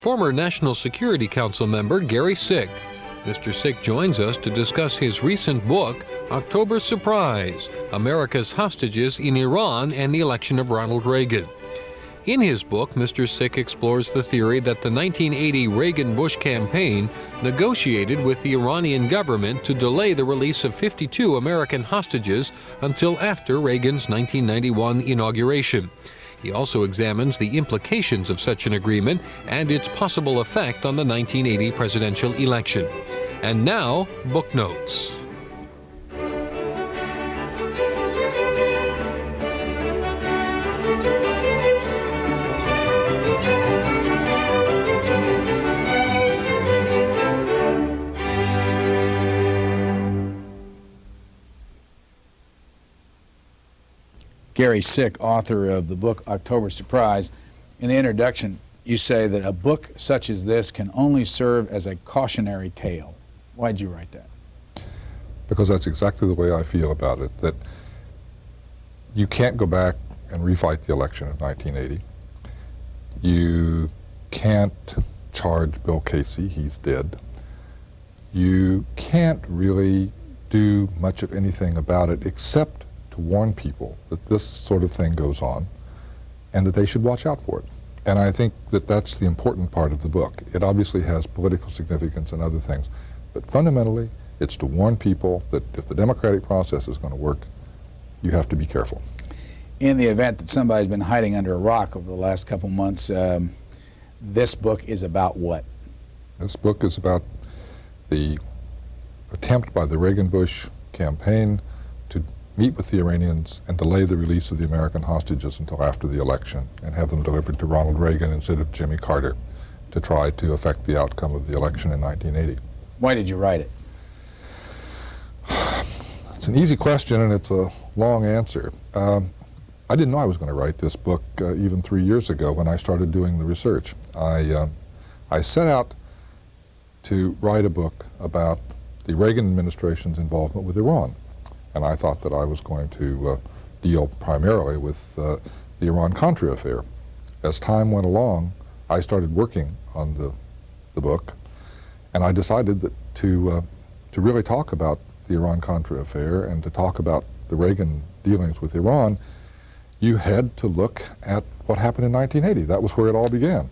former National Security Council member Gary Sick. Mr. Sick joins us to discuss his recent book, October Surprise: America's Hostages in Iran and the Election of Ronald Reagan. In his book, Mr. Sick explores the theory that the 1980 Reagan-Bush campaign negotiated with the Iranian government to delay the release of 52 American hostages until after Reagan's 1991 inauguration. He also examines the implications of such an agreement and its possible effect on the 1980 presidential election. And now, book notes. Gary Sick, author of the book October Surprise. In the introduction, you say that a book such as this can only serve as a cautionary tale. Why'd you write that? Because that's exactly the way I feel about it, that you can't go back and refight the election of 1980. You can't charge Bill Casey, he's dead. You can't really do much of anything about it except to warn people that this sort of thing goes on and that they should watch out for it. And I think that that's the important part of the book. It obviously has political significance and other things, but fundamentally it's to warn people that if the democratic process is going to work, you have to be careful. In the event that somebody's been hiding under a rock over the last couple months, this book is about what? This book is about the attempt by the Reagan-Bush campaign to meet with the Iranians and delay the release of the American hostages until after the election and have them delivered to Ronald Reagan instead of Jimmy Carter to try to affect the outcome of the election in 1980. Why did you write it? It's an easy question and it's a long answer. I didn't know I was going to write this book even 3 years ago when I started doing the research. I set out to write a book about the Reagan administration's involvement with Iran. And I thought that I was going to deal primarily with the Iran-Contra affair. As time went along, I started working on the book, and I decided that to really talk about the Iran-Contra affair and to talk about the Reagan dealings with Iran, you had to look at what happened in 1980. That was where it all began.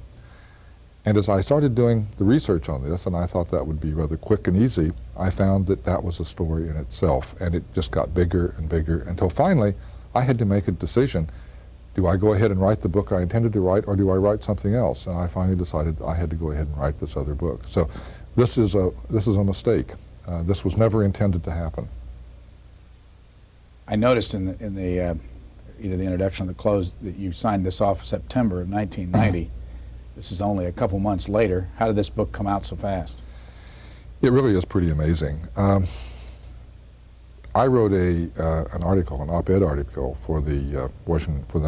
And as I started doing the research on this, and I thought that would be rather quick and easy, I found that that was a story in itself, and it just got bigger and bigger until finally I had to make a decision. Do I go ahead and write the book I intended to write, or do I write something else? And I finally decided I had to go ahead and write this other book. So this is a mistake. This was never intended to happen. I noticed in the either the introduction or the close that you signed this off September of 1990. This is only a couple months later. How did this book come out so fast? It really is pretty amazing. I wrote an article, an op-ed article for the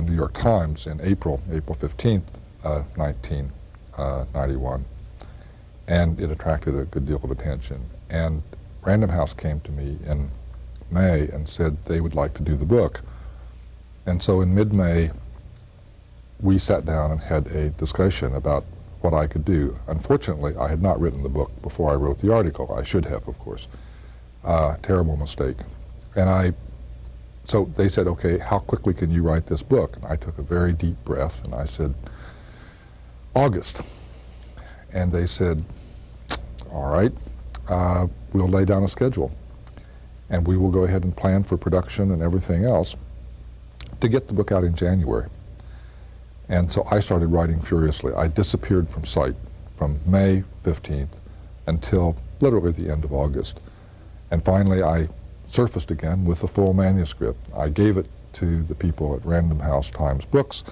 New York Times in April 15th, 1991, and it attracted a good deal of attention. And Random House came to me in May and said they would like to do the book. And so in mid-May, we sat down and had a discussion about what I could do. Unfortunately, I had not written the book before I wrote the article. I should have, of course. Terrible mistake. And so they said, okay, how quickly can you write this book? And I took a very deep breath and I said, August. And they said, all right, we'll lay down a schedule and we will go ahead and plan for production and everything else to get the book out in January. And so I started writing furiously. I disappeared from sight from May 15th until literally the end of August. And finally I surfaced again with a full manuscript. I gave it to the people at Random House Times Books.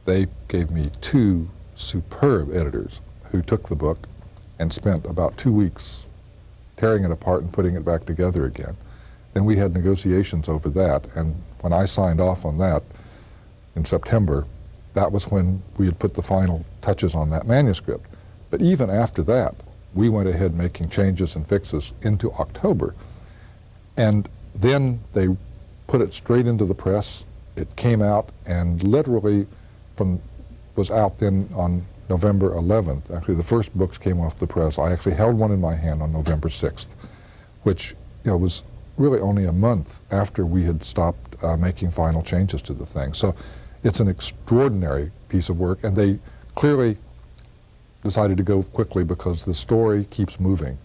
They gave me 2 superb editors who took the book and spent about 2 weeks tearing it apart and putting it back together again. Then we had negotiations over that, and when I signed off on that in September, that was when we had put the final touches on that manuscript. But even after that, we went ahead making changes and fixes into October. And then they put it straight into the press. It came out and literally was out then on November 11th. Actually, the first books came off the press. I actually held one in my hand on November 6th, which was really only a month after we had stopped making final changes to the thing. So it's an extraordinary piece of work, and they clearly decided to go quickly because the story keeps moving,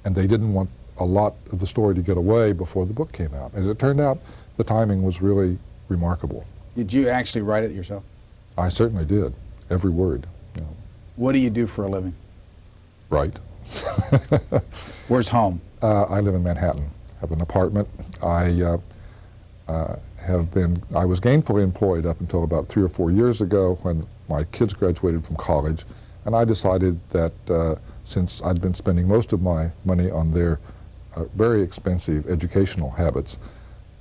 and they didn't want a lot of the story to get away before the book came out. As it turned out, the timing was really remarkable. Did you actually write it yourself? I certainly did, every word. What do you do for a living? Right. Where's home? I live in Manhattan. Have an apartment. I was gainfully employed up until about 3 or 4 years ago when my kids graduated from college, and I decided that since I'd been spending most of my money on their very expensive educational habits,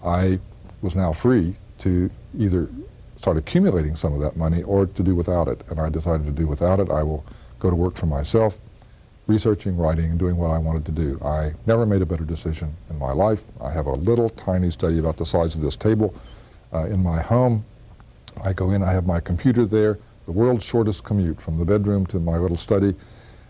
I was now free to either start accumulating some of that money or to do without it. And I decided to do without it. I will go to work for myself, researching, writing, and doing what I wanted to do. I never made a better decision in my life. I have a little tiny study about the size of this table in my home. I go in, I have my computer there, the world's shortest commute from the bedroom to my little study,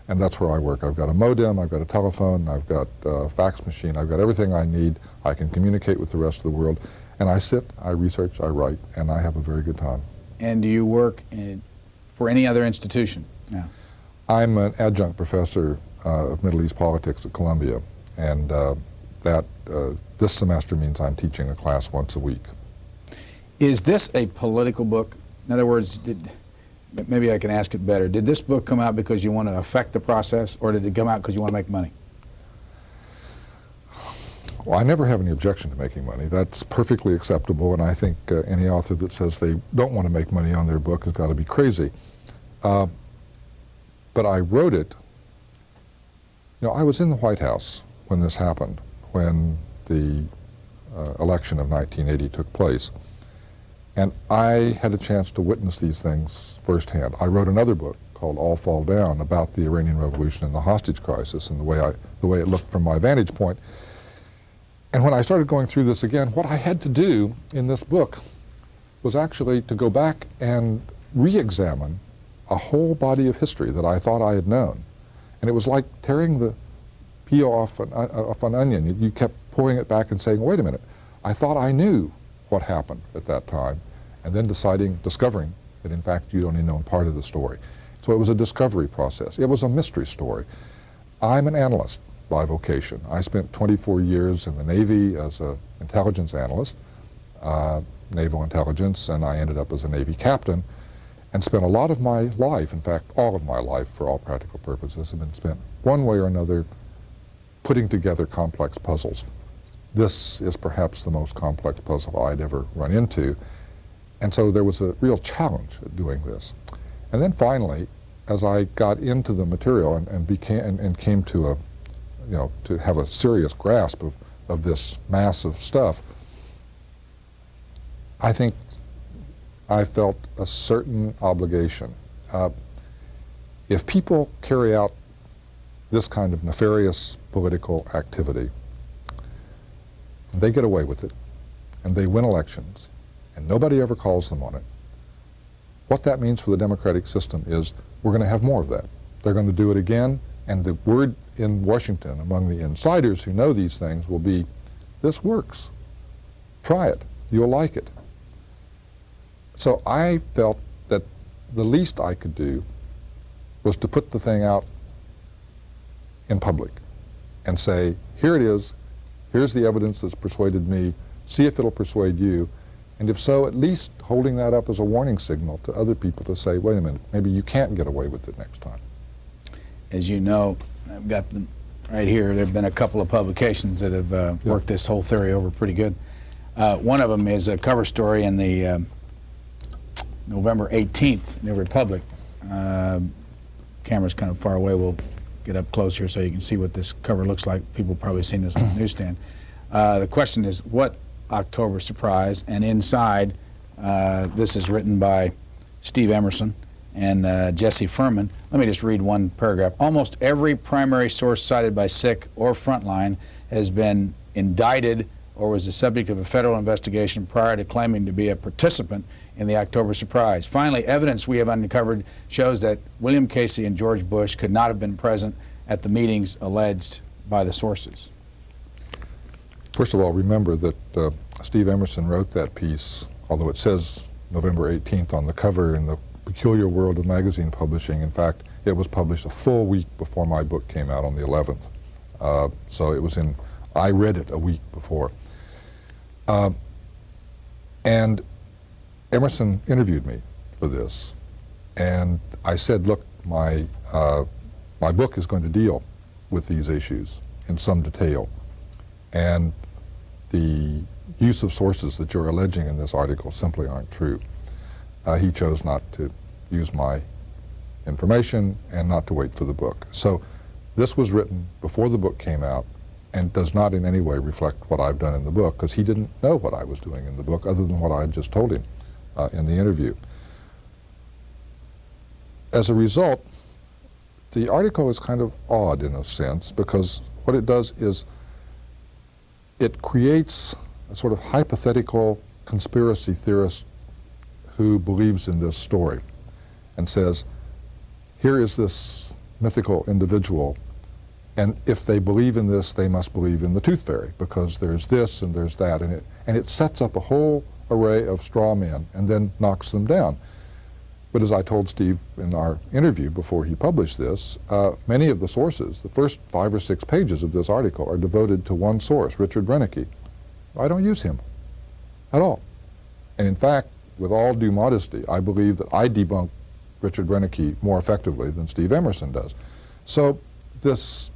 and that's where I work. I've got a modem, I've got a telephone, I've got a fax machine, I've got everything I need. I can communicate with the rest of the world. And I sit, I research, I write, and I have a very good time. And do you work for any other institution now? I'm an adjunct professor of Middle East politics at Columbia, and this semester means I'm teaching a class once a week. Is this a political book? In other words, maybe I can ask it better. Did this book come out because you want to affect the process, or did it come out because you want to make money? Well, I never have any objection to making money. That's perfectly acceptable, and I think any author that says they don't want to make money on their book has got to be crazy. But I wrote it. I was in the White House when this happened, when the election of 1980 took place. And I had a chance to witness these things firsthand. I wrote another book called All Fall Down about the Iranian Revolution and the hostage crisis and the way it looked from my vantage point. And when I started going through this again, what I had to do in this book was actually to go back and re-examine a whole body of history that I thought I had known. And it was like tearing the peel off an onion. You kept pulling it back and saying, wait a minute, I thought I knew what happened at that time, and then discovering that in fact you'd only known part of the story. So it was a discovery process. It was a mystery story. I'm an analyst by vocation. I spent 24 years in the Navy as an intelligence analyst, naval intelligence, and I ended up as a Navy captain, and spent a lot of my life, in fact all of my life for all practical purposes, have been spent one way or another putting together complex puzzles. This is perhaps the most complex puzzle I'd ever run into, and so there was a real challenge at doing this. And then finally, as I got into the material and came to to have a serious grasp of this massive stuff, I think I felt a certain obligation. If people carry out this kind of nefarious political activity, they get away with it, and they win elections, and nobody ever calls them on it, what that means for the democratic system is we're going to have more of that. They're going to do it again, and the word in Washington among the insiders who know these things will be, this works. Try it. You'll like it. So I felt that the least I could do was to put the thing out in public and say, here it is, here's the evidence that's persuaded me, see if it'll persuade you, and if so, at least holding that up as a warning signal to other people to say, wait a minute, maybe you can't get away with it next time. As you know, I've got them right here. There have been a couple of publications that have worked this whole theory over pretty good. One of them is a cover story in the November 18th New Republic. Camera's kind of far away. We'll get up close here so you can see what this cover looks like. People have probably seen this on the newsstand. The question is, what October surprise? And inside, this is written by Steve Emerson and Jesse Furman. Let me just read one paragraph. Almost every primary source cited by SICK or Frontline has been indicted or was the subject of a federal investigation prior to claiming to be a participant in the October surprise. Finally, evidence we have uncovered shows that William Casey and George Bush could not have been present at the meetings alleged by the sources. First of all, remember that Steve Emerson wrote that piece, although it says November 18th on the cover, in the Peculiar World of Magazine Publishing. In fact, it was published a full week before my book came out on the 11th. So it was I read it a week before. And Emerson interviewed me for this, and I said, look, my book is going to deal with these issues in some detail, and the use of sources that you're alleging in this article simply aren't true. He chose not to use my information and not to wait for the book. So this was written before the book came out and does not in any way reflect what I've done in the book, because he didn't know what I was doing in the book other than what I had just told him in the interview. As a result, the article is kind of odd in a sense, because what it does is it creates a sort of hypothetical conspiracy theorist who believes in this story and says, here is this mythical individual, and if they believe in this, they must believe in the Tooth Fairy, because there's this and there's that, and it sets up a whole array of straw men and then knocks them down. But as I told Steve in our interview before he published this, many of the sources, the first 5 or 6 pages of this article, are devoted to one source, Richard Brennicky. I don't use him at all. And in fact, with all due modesty, I believe that I debunk Richard Brennicky more effectively than Steve Emerson does. So this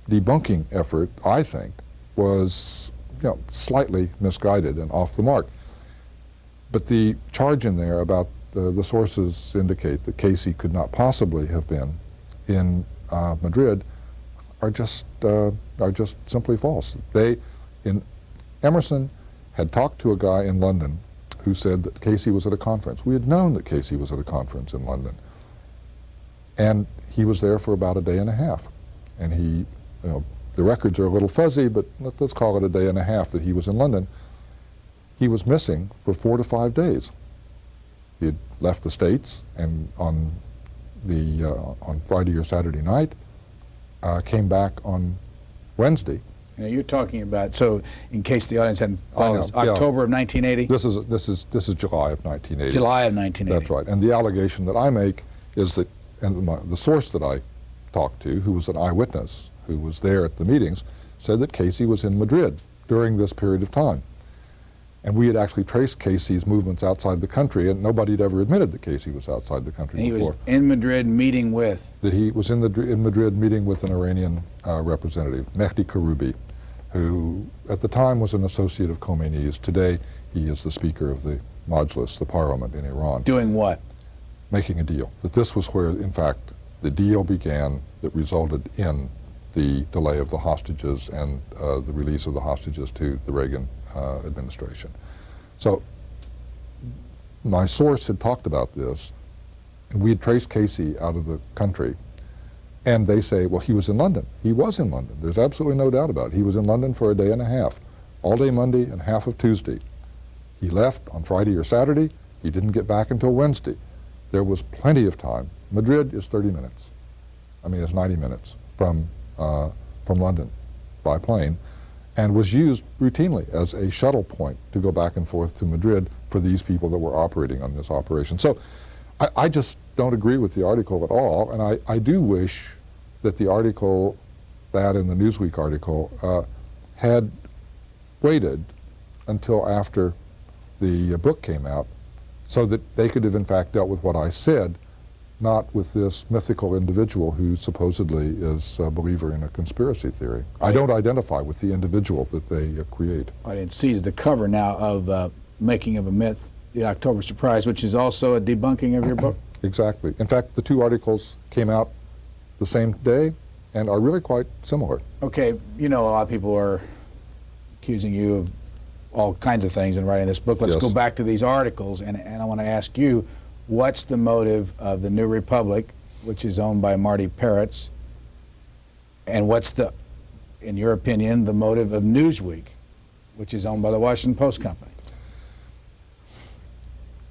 debunking effort, I think, was slightly misguided and off the mark. But the charge in there about the sources indicate that Casey could not possibly have been in Madrid are just simply false. Emerson had talked to a guy in London who said that Casey was at a conference. We had known that Casey was at a conference in London, and he was there for about a day and a half. And the records are a little fuzzy, but let's call it a day and a half that he was in London. He was missing for 4 to 5 days. He had left the States, and on Friday or Saturday night, came back on Wednesday. Now you're talking about, so in case the audience hadn't followed this, yeah. October of 1980? This is July of 1980. July of 1980. That's right. And the allegation that I make is that, and the source that I talked to, who was an eyewitness, who was there at the meetings, said that Casey was in Madrid during this period of time. And we had actually traced Casey's movements outside the country, and nobody had ever admitted that Casey was outside the country and before. He was in Madrid meeting with? That he was in Madrid meeting with an Iranian representative, Mehdi Karoubi, who at the time was an associate of Khomeini's. Today, he is the Speaker of the Majlis, the parliament in Iran. Doing what? Making a deal. That this was where, in fact, the deal began that resulted in the delay of the hostages and the release of the hostages to the Reagan administration. So my source had talked about this, and we had traced Casey out of the country, and they say, well, he was in London. He was in London. There's absolutely no doubt about it. He was in London for a day and a half, all day Monday and half of Tuesday. He left on Friday or Saturday. He didn't get back until Wednesday. There was plenty of time. Madrid is 30 minutes. I mean, it's 90 minutes from London by plane, and was used routinely as a shuttle point to go back and forth to Madrid for these people that were operating on this operation. So I just don't agree with the article at all, and I do wish that the article, that in the Newsweek article, had waited until after the book came out so that they could have in fact dealt with what I said, not with this mythical individual who supposedly is a believer in a conspiracy theory. I don't identify with the individual that they create. Audience sees the cover now of Making of a Myth, The October Surprise, which is also a debunking of your book? Exactly. In fact, the 2 articles came out the same day and are really quite similar. Okay, a lot of people are accusing you of all kinds of things in writing this book. Let's Yes. go back to these articles, and I want to ask you, what's the motive of the New Republic, which is owned by Marty Peretz, and what's in your opinion, the motive of Newsweek, which is owned by the Washington Post Company?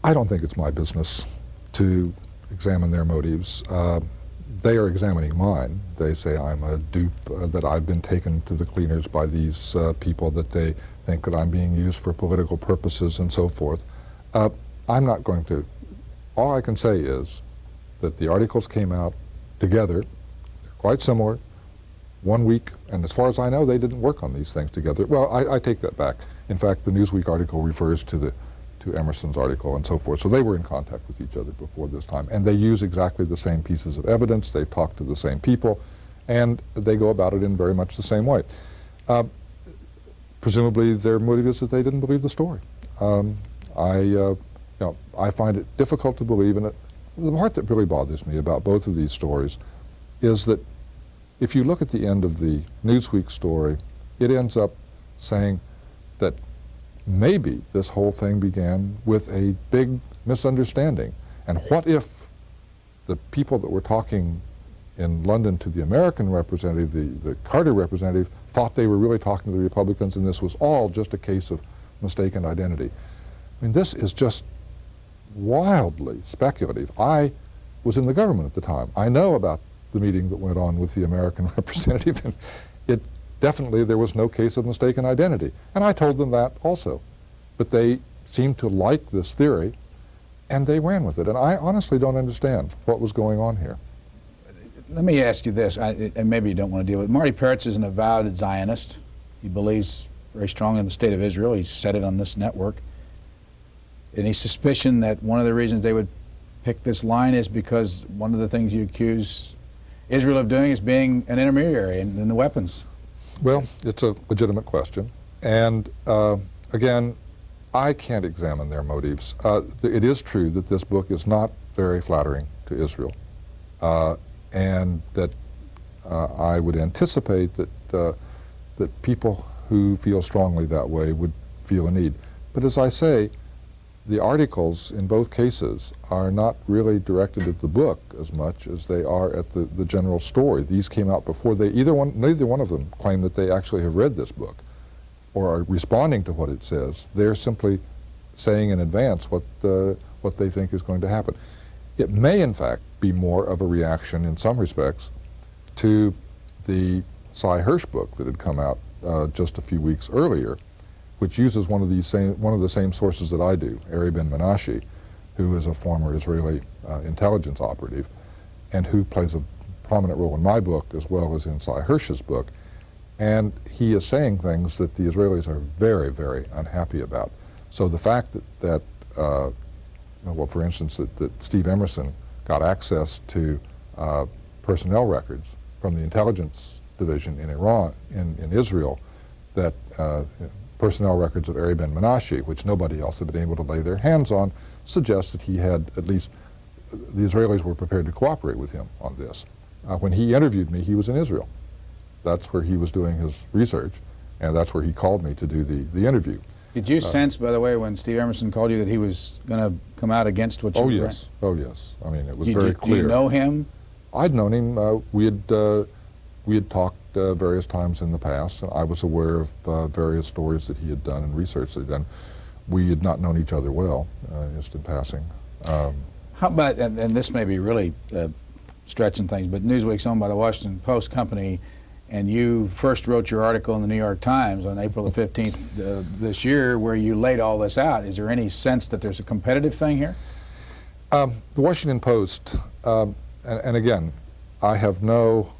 I don't think it's my business to examine their motives. They are examining mine. They say I'm a dupe, that I've been taken to the cleaners by these people, that they think that I'm being used for political purposes and so forth. I'm not going to. All I can say is that the articles came out together, they're quite similar, 1 week, and as far as I know, they didn't work on these things together. Well, I take that back. In fact, the Newsweek article refers to Emerson's article and so forth. So they were in contact with each other before this time, and they use exactly the same pieces of evidence. They've talked to the same people, and they go about it in very much the same way. Presumably, their motive is that they didn't believe the story. I find it difficult to believe, and the part that really bothers me about both of these stories is that if you look at the end of the Newsweek story, it ends up saying that maybe this whole thing began with a big misunderstanding. And what if the people that were talking in London to the American representative, the Carter representative, thought they were really talking to the Republicans, and this was all just a case of mistaken identity? I mean, this is just wildly speculative. I was in the government at the time. I know about the meeting that went on with the American representative, and it definitely, there was no case of mistaken identity. And I told them that also. But they seemed to like this theory, and they ran with it. And I honestly don't understand what was going on here. Let me ask you this, and maybe you don't want to deal with it. Marty Peretz is an avowed Zionist. He believes very strongly in the state of Israel. He said it on this network. Any suspicion that one of the reasons they would pick this line is because one of the things you accuse Israel of doing is being an intermediary in the weapons? Well, it's a legitimate question. And again, I can't examine their motives. It is true that this book is not very flattering to Israel, and that I would anticipate that people who feel strongly that way would feel a need. But as I say, the articles in both cases are not really directed at the book as much as they are at the general story. These came out before neither one of them claim that they actually have read this book or are responding to what it says. They're simply saying in advance what they think is going to happen. It may, in fact, be more of a reaction in some respects to the Cy Hirsch book that had come out just a few weeks earlier, which uses one of the same sources that I do, Ari Ben-Menashe, who is a former Israeli intelligence operative, and who plays a prominent role in my book as well as in Cy Hirsch's book. And he is saying things that the Israelis are very, very unhappy about. So the fact that well, for instance, that Steve Emerson got access to personnel records from the intelligence division in Iran, in Israel, that personnel records of Ari Ben-Menashe, which nobody else had been able to lay their hands on, suggests that he had, at least the Israelis were prepared to cooperate with him on this. When he interviewed me, he was in Israel. That's where he was doing his research, and that's where he called me to do the interview. Did you sense, by the way, when Steve Emerson called you, that he was going to come out against what you were? Yes. Oh, yes. I mean, it was very clear. Do you know him? I'd known him. We had talked various times in the past, and I was aware of various stories that he had done and research that he had done. We had not known each other well, just in passing. How about, and this may be really stretching things, but Newsweek's owned by the Washington Post company, and you first wrote your article in the New York Times on April the 15th this year where you laid all this out. Is there any sense that there's a competitive thing here? The Washington Post, and again, I have no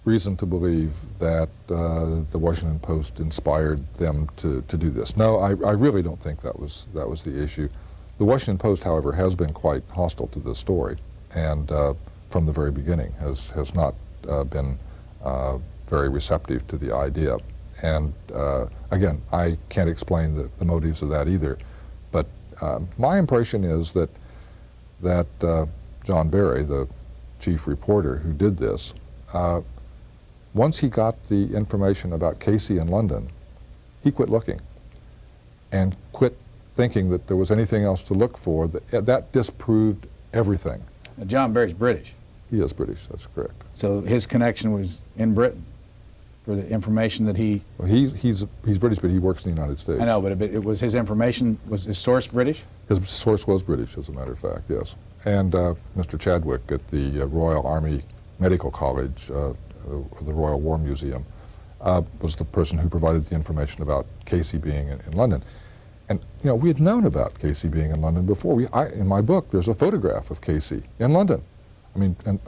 reason to believe that the Washington Post inspired them to do this. No, I really don't think that was the issue. The Washington Post, however, has been quite hostile to this story, and from the very beginning has not been very receptive to the idea. And again, I can't explain the motives of that either. But my impression is that John Barry, the chief reporter who did this, once he got the information about Casey in London, he quit looking and quit thinking that there was anything else to look for. That disproved everything. Now, John Barry's British. He is British, that's correct. So his connection was in Britain for the information that he... Well, he's British, but he works in the United States. I know, but it was his information, was his source British? His source was British, as a matter of fact, yes. And Mr. Chadwick at the Royal Army Medical College, the Royal War Museum, was the person who provided the information about Casey being in London. And, you know, we had known about Casey being in London before. In my book, there's a photograph of Casey in London. I mean, and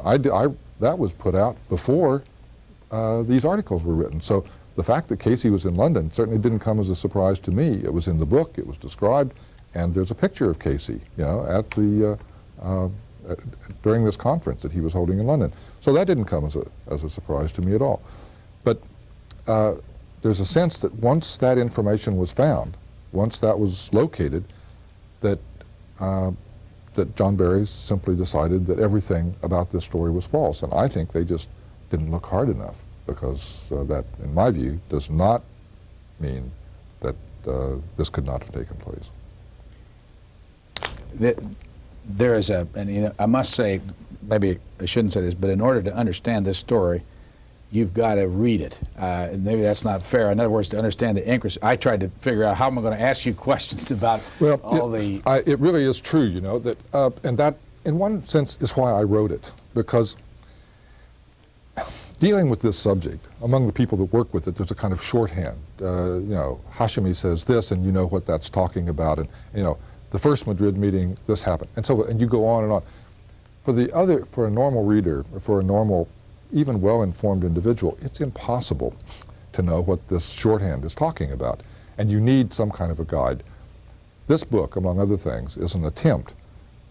that was put out before these articles were written. So the fact that Casey was in London certainly didn't come as a surprise to me. It was in the book, it was described, and there's a picture of Casey, you know, at the during this conference that he was holding in London. So that didn't come as a surprise to me at all. But there's a sense that once that information was found, once that was located, that that John Barry simply decided that everything about this story was false. And I think they just didn't look hard enough, because that, in my view, does not mean that this could not have taken place. There is and you know, I must say, maybe I shouldn't say this, but in order to understand this story, you've got to read it. And maybe that's not fair. In other words, to understand the intricacies, I tried to figure out how am I going to ask you questions about it really is true, you know, that, and that, in one sense, is why I wrote it, because dealing with this subject, among the people that work with it, there's a kind of shorthand. You know, Hashemi says this, and you know what that's talking about, and, you know, the first Madrid meeting, this happened, and so, and you go on and on. For a normal reader, or for a normal, even well-informed individual, it's impossible to know what this shorthand is talking about, and you need some kind of a guide. This book, among other things, is an attempt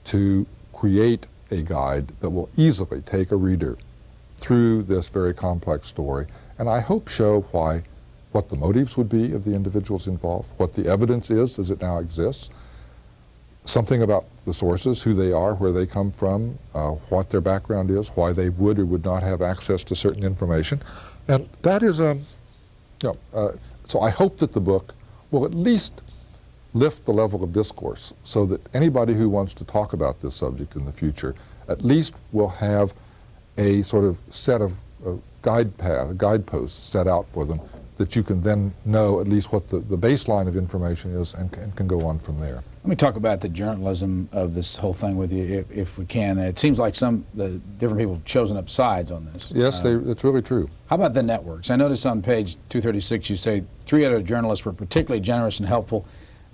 to create a guide that will easily take a reader through this very complex story, and I hope show what the motives would be of the individuals involved, what the evidence is as it now exists, something about the sources, who they are, where they come from, what their background is, why they would or would not have access to certain information. And that is, so I hope that the book will at least lift the level of discourse so that anybody who wants to talk about this subject in the future at least will have a sort of set of guideposts set out for them that you can then know at least what the baseline of information is and can go on from there. Let me talk about the journalism of this whole thing with you, if we can. It seems like the different people have chosen up sides on this. Yes, it's really true. How about the networks? I noticed on page 236 you say 3 other journalists were particularly generous and helpful.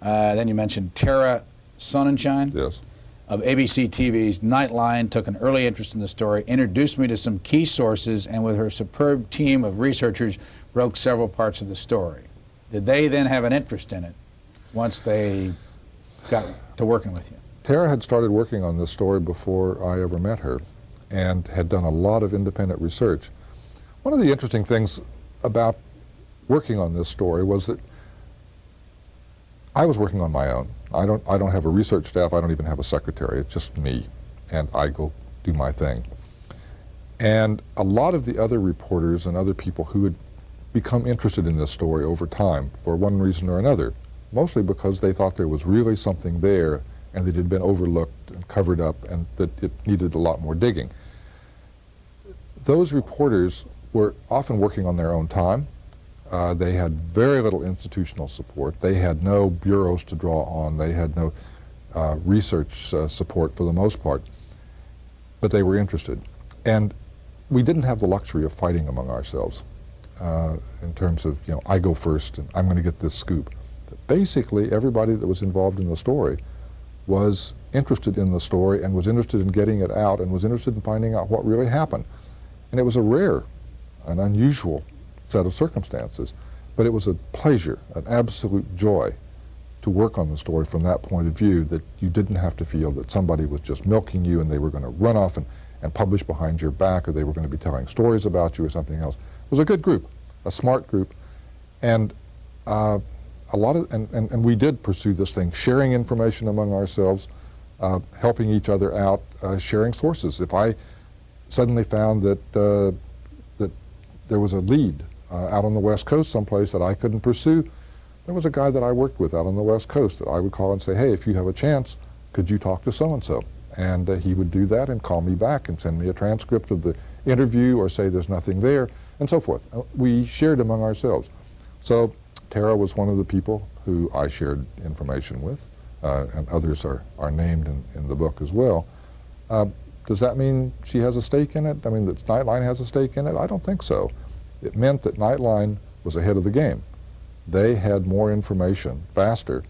Then you mentioned Tara Sonnenschein. Yes. Of ABC TV's Nightline, took an early interest in the story, introduced me to some key sources, and with her superb team of researchers broke several parts of the story. Did they then have an interest in it once they got to working with you? Tara had started working on this story before I ever met her and had done a lot of independent research. One of the interesting things about working on this story was that I was working on my own. I don't have a research staff. I don't even have a secretary. It's just me, and I go do my thing. And a lot of the other reporters and other people who had become interested in this story over time for one reason or another, mostly because they thought there was really something there and that it had been overlooked and covered up and that it needed a lot more digging. Those reporters were often working on their own time. They had very little institutional support. They had no bureaus to draw on. They had no research support for the most part, but they were interested. And we didn't have the luxury of fighting among ourselves in terms of, you know, I go first and I'm going to get this scoop. But basically, everybody that was involved in the story was interested in the story and was interested in getting it out and was interested in finding out what really happened. And it was a rare and unusual set of circumstances, but it was a pleasure, an absolute joy to work on the story from that point of view, that you didn't have to feel that somebody was just milking you and they were going to run off and publish behind your back, or they were going to be telling stories about you or something else. It was a good group, a smart group, and a lot of, and we did pursue this thing, sharing information among ourselves, helping each other out, sharing sources. If I suddenly found that that there was a lead out on the West Coast someplace that I couldn't pursue, there was a guy that I worked with out on the West Coast that I would call and say, hey, if you have a chance, could you talk to so-and-so? And he would do that and call me back and send me a transcript of the interview or say there's nothing there, and so forth. We shared among ourselves. So Tara was one of the people who I shared information with. and others are named in the book as well. Does that mean she has a stake in it? I mean, that Nightline has a stake in it? I don't think so. It meant that Nightline was ahead of the game. They had more information faster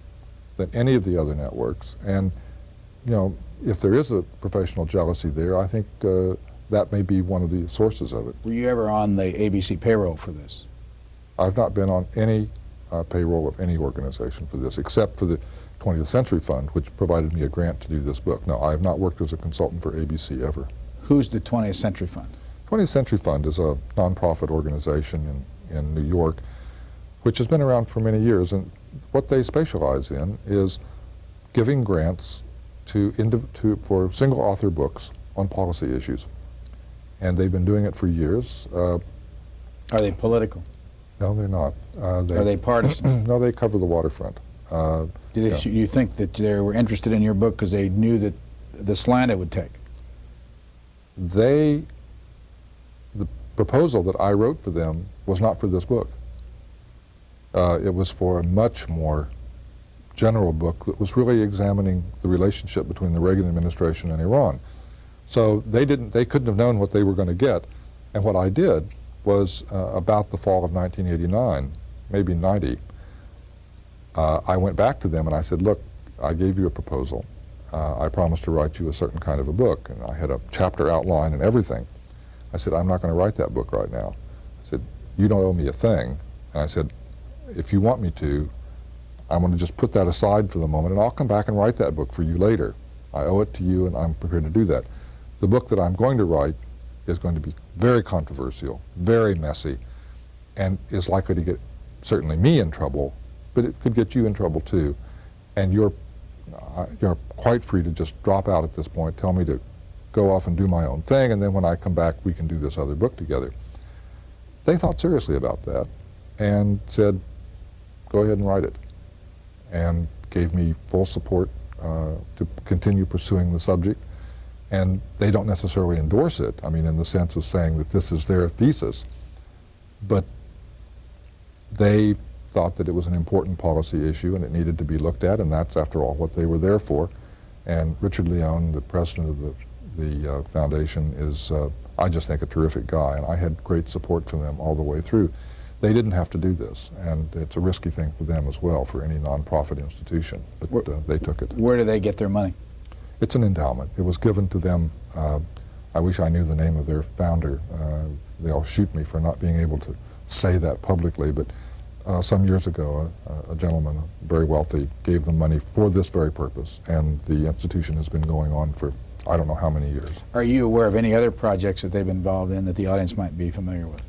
than any of the other networks. And, you know, if there is a professional jealousy there, I think that may be one of the sources of it. Were you ever on the ABC payroll for this? I've not been on any payroll of any organization for this, except for the 20th Century Fund, which provided me a grant to do this book. No, I have not worked as a consultant for ABC ever. Who's the 20th Century Fund? 20th Century Fund is a nonprofit organization in New York, which has been around for many years, and what they specialize in is giving grants for single author books on policy issues. And they've been doing it for years. Are they political? No, they're not. Are they partisan? No, they cover the waterfront. You think that they were interested in your book because they knew that the slant it would take? The proposal that I wrote for them was not for this book. It was for a much more general book that was really examining the relationship between the Reagan administration and Iran. So they couldn't have known what they were going to get. And what I did was about the fall of 1989, maybe 90, I went back to them and I said, look, I gave you a proposal. I promised to write you a certain kind of a book, and I had a chapter outline and everything. I said, I'm not going to write that book right now. I said, you don't owe me a thing. And I said, if you want me to, I'm going to just put that aside for the moment, and I'll come back and write that book for you later. I owe it to you, and I'm prepared to do that. The book that I'm going to write is going to be very controversial, very messy, and is likely to get certainly me in trouble, but it could get you in trouble too. And you're quite free to just drop out at this point, tell me to go off and do my own thing, and then when I come back, we can do this other book together. They thought seriously about that and said, go ahead and write it, and gave me full support to continue pursuing the subject. And they don't necessarily endorse it, I mean, in the sense of saying that this is their thesis, but they thought that it was an important policy issue and it needed to be looked at, and that's, after all, what they were there for. And Richard Leone, the president of the foundation, is, I just think, a terrific guy, and I had great support from them all the way through. They didn't have to do this, and it's a risky thing for them as well, for any nonprofit institution, but they took it. Where do they get their money? It's an endowment. It was given to them. I wish I knew the name of their founder. They'll shoot me for not being able to say that publicly, but some years ago, a gentleman, very wealthy, gave them money for this very purpose, and the institution has been going on for I don't know how many years. Are you aware of any other projects that they've been involved in that the audience might be familiar with?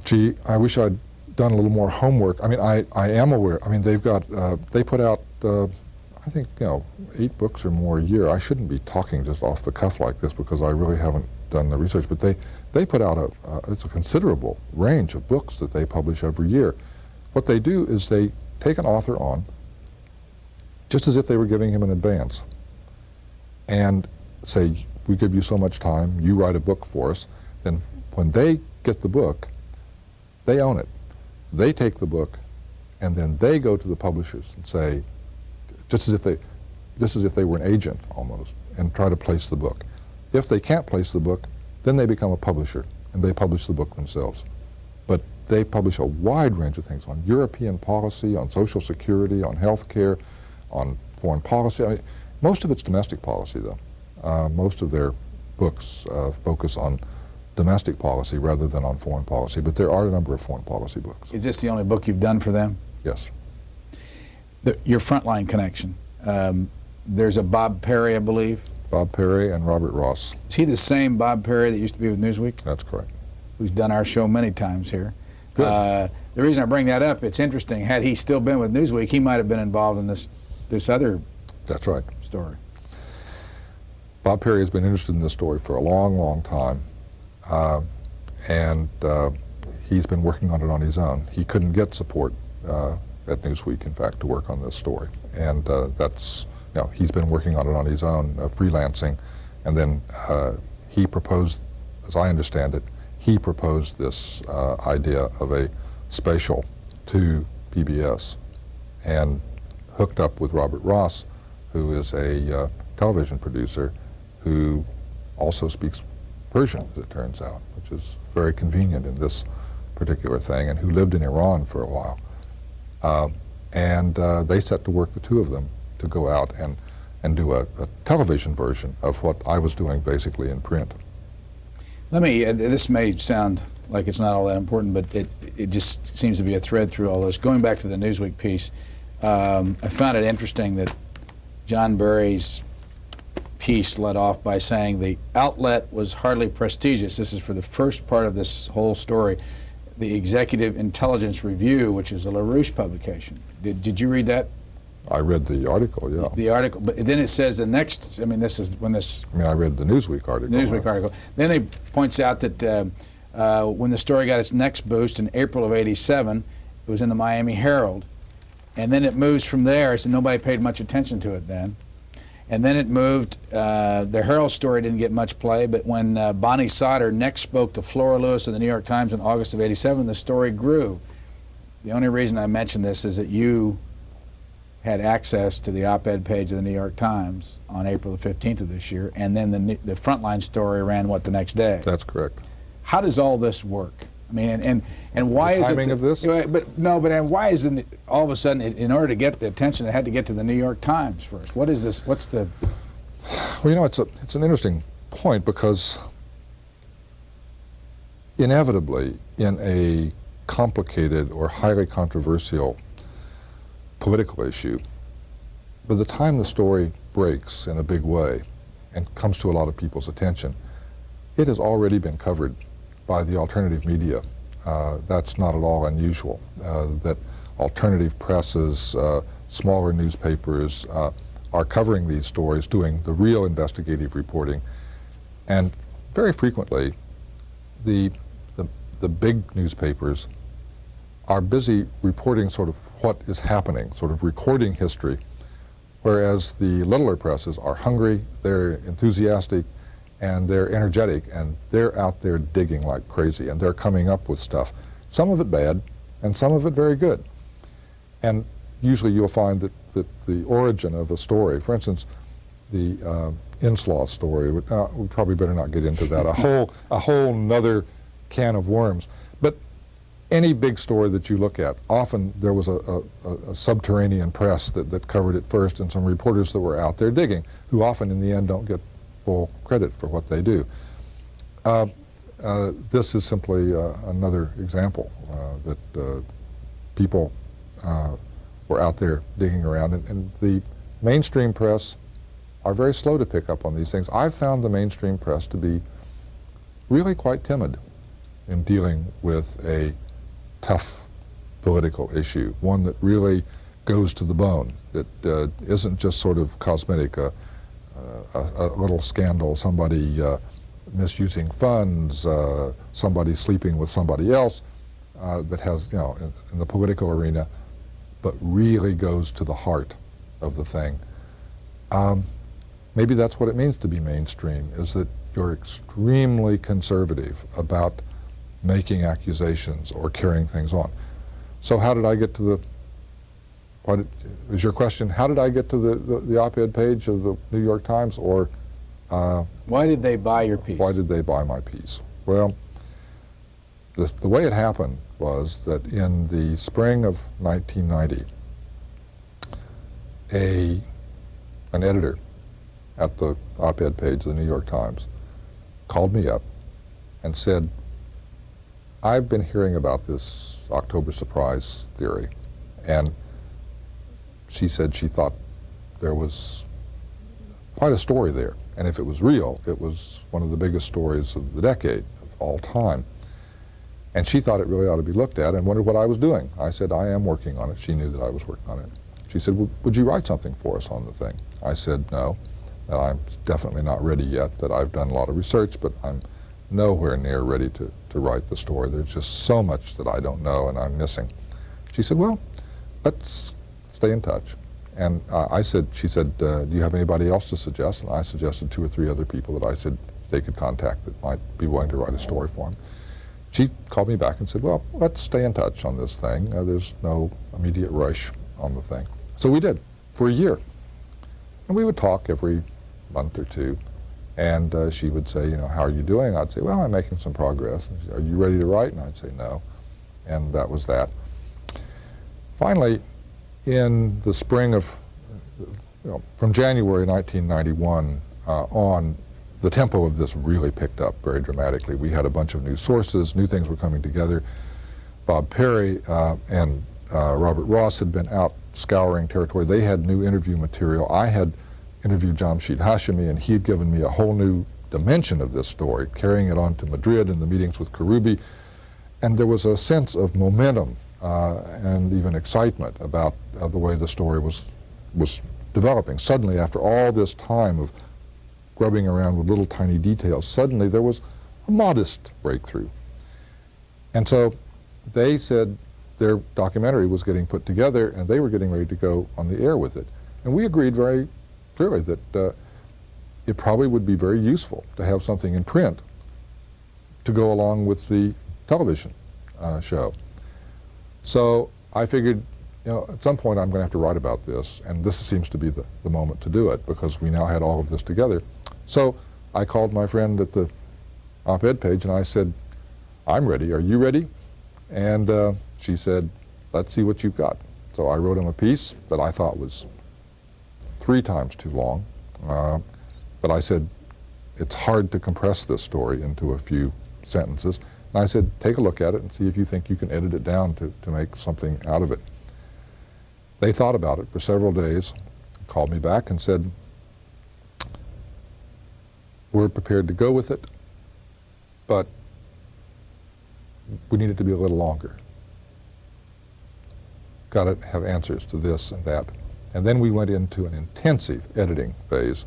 Gee, I wish I'd done a little more homework. I mean, I am aware. I mean, they've got, they put out, I think, 8 books or more a year. I shouldn't be talking just off the cuff like this because I really haven't done the research, but they put out it's a considerable range of books that they publish every year. What they do is they take an author on just as if they were giving him an advance and say, we give you so much time, you write a book for us. Then when they get the book, they own it. They take the book, and then they go to the publishers and say, just as if they were an agent almost, and try to place the book. If they can't place the book, then they become a publisher, and they publish the book themselves. But they publish a wide range of things on European policy, on Social Security, on health care, on foreign policy. I mean, most of it's domestic policy, though. Most of their books focus on domestic policy rather than on foreign policy, but there are a number of foreign policy books. Is this the only book you've done for them? Yes. Your Frontline connection. There's a Bob Perry, I believe. Bob Perry and Robert Ross. Is he the same Bob Perry that used to be with Newsweek? That's correct. Who's done our show many times here. Good. The reason I bring that up, it's interesting. Had he still been with Newsweek, he might have been involved in this other That's right. story. Bob Perry has been interested in this story for a long, long time, and he's been working on it on his own. He couldn't get support at Newsweek, in fact, to work on this story, and he's been working on it on his own, freelancing, and then he proposed, as I understand it, he proposed this idea of a special to PBS, and hooked up with Robert Ross, who is a television producer who also speaks Persian, as it turns out, which is very convenient in this particular thing, and who lived in Iran for a while. They set to work, the two of them, to go out and do a television version of what I was doing basically in print. Let me, this may sound like it's not all that important, but it just seems to be a thread through all this. Going back to the Newsweek piece, I found it interesting that John Burry's piece led off by saying the outlet was hardly prestigious. This is for the first part of this whole story. The Executive Intelligence Review, which is a LaRouche publication. Did you read that? I read the article, yeah. The article, but then it says the next, I mean, this is when this... I mean, I read the Newsweek article. Newsweek article. Then they points out that when the story got its next boost in April of '87, it was in the Miami Herald. And then it moves from there, so nobody paid much attention to it then. And then it moved, the Herald story didn't get much play, but when Bonnie Sauter next spoke to Flora Lewis of the New York Times in August of '87, the story grew. The only reason I mention this is that you had access to the op-ed page of the New York Times on April the 15th of this year, and then the Frontline story ran, what, the next day? That's correct. How does all this work? I mean, and why is it... The timing of this? But why is it all of a sudden, in order to get the attention, it had to get to the New York Times first? What is this? What's the... Well, you know, it's an interesting point, because inevitably in a complicated or highly controversial political issue, by the time the story breaks in a big way and comes to a lot of people's attention, it has already been covered by the alternative media. That's not at all unusual, that alternative presses, smaller newspapers are covering these stories, doing the real investigative reporting. And very frequently, the big newspapers are busy reporting sort of what is happening, sort of recording history, whereas the littler presses are hungry, they're enthusiastic, and they're energetic, and they're out there digging like crazy, and they're coming up with stuff. Some of it bad, and some of it very good. And usually you'll find that the origin of a story, for instance, the Inslaw story, we probably better not get into that, a whole nother can of worms. But any big story that you look at, often there was a subterranean press that covered it first, and some reporters that were out there digging, who often in the end don't get full credit for what they do. This is simply another example that people were out there digging around, and the mainstream press are very slow to pick up on these things. I've found the mainstream press to be really quite timid in dealing with a tough political issue, one that really goes to the bone, that isn't just sort of cosmetic, a little scandal, somebody misusing funds, somebody sleeping with somebody else, that has, you know, in the political arena, but really goes to the heart of the thing. Maybe that's what it means to be mainstream, is that you're extremely conservative about making accusations or carrying things on. So how did I get to what is your question? How did I get to the op-ed page of the New York Times, or why did they buy your piece? Why did they buy my piece? Well, the way it happened was that in the spring of 1990, an editor at the op-ed page of the New York Times called me up and said, I've been hearing about this October surprise theory, and she said she thought there was quite a story there, and if it was real, it was one of the biggest stories of the decade, of all time. And she thought it really ought to be looked at and wondered what I was doing. I said, I am working on it. She knew that I was working on it. She said, well, would you write something for us on the thing? I said, no, that I'm definitely not ready yet, that I've done a lot of research, but I'm nowhere near ready to write the story. There's just so much that I don't know and I'm missing. She said, well, let's stay in touch. And she said, do you have anybody else to suggest? And I suggested 2 or 3 other people that I said they could contact that might be willing to write a story for them. She called me back and said, well, let's stay in touch on this thing. There's no immediate rush on the thing. So we did. for a year. And we would talk every month or two. And she would say, you know, how are you doing? I'd say, well, I'm making some progress. And she'd say, are you ready to write? And I'd say, no. And that was that. Finally, in the spring of, from January 1991 on, the tempo of this really picked up very dramatically. We had a bunch of new sources, new things were coming together. Bob Perry and Robert Ross had been out scouring territory. They had new interview material. I had interviewed Jamshid Hashemi, and he had given me a whole new dimension of this story, carrying it on to Madrid in the meetings with Karoubi. And there was a sense of momentum and even excitement about the way the story was developing. Suddenly, after all this time of grubbing around with little tiny details, suddenly there was a modest breakthrough. And so they said their documentary was getting put together and they were getting ready to go on the air with it. And we agreed very clearly that it probably would be very useful to have something in print to go along with the television show. So I figured, you know, at some point I'm going to have to write about this, and this seems to be the moment to do it because we now had all of this together. So I called my friend at the op-ed page and I said, I'm ready, are you ready? And she said, let's see what you've got. So I wrote him a piece that I thought was 3 times too long, but I said, it's hard to compress this story into a few sentences. And I said, take a look at it and see if you think you can edit it down to make something out of it. They thought about it for several days, called me back and said, we're prepared to go with it, but we need it to be a little longer. Got to have answers to this and that. And then we went into an intensive editing phase,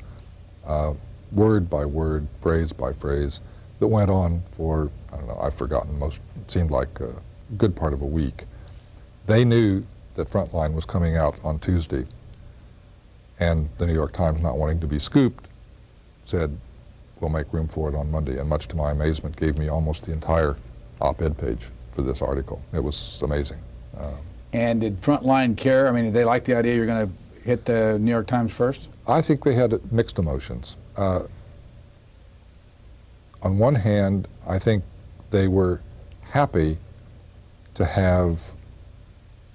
word by word, phrase by phrase, that went on for, I don't know, I've forgotten most, it seemed like a good part of a week. They knew that Frontline was coming out on Tuesday, and the New York Times, not wanting to be scooped, said, we'll make room for it on Monday, and much to my amazement gave me almost the entire op-ed page for this article. It was amazing. And did Frontline care? I mean, did they like the idea you're going to hit the New York Times first? I think they had mixed emotions. On one hand, I think they were happy to have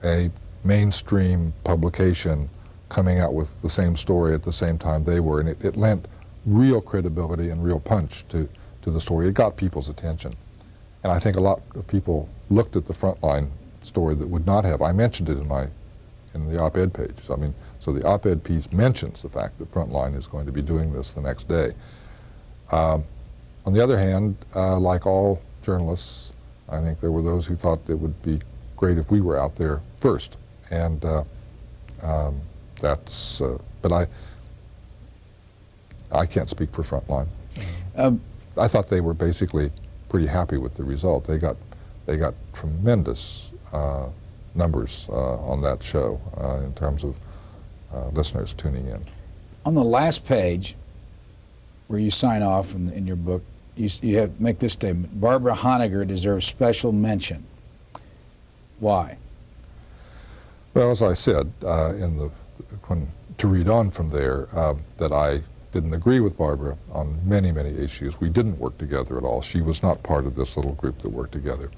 a mainstream publication coming out with the same story at the same time they were, and it lent real credibility and real punch to the story. It got people's attention. And I think a lot of people looked at the Frontline story that would not have. I mentioned it in the op-ed page. I mean, so the op-ed piece mentions the fact that Frontline is going to be doing this the next day. On the other hand, like all journalists, I think there were those who thought it would be great if we were out there first. And that's, but I can't speak for Frontline. I thought they were basically pretty happy with the result. They got tremendous numbers on that show in terms of listeners tuning in. On the last page, where you sign off in your book, you have make this statement: Barbara Honegger deserves special mention. Why? Well, as I said to read on from there, that I didn't agree with Barbara on many, many issues. We didn't work together at all. She was not part of this little group that worked together.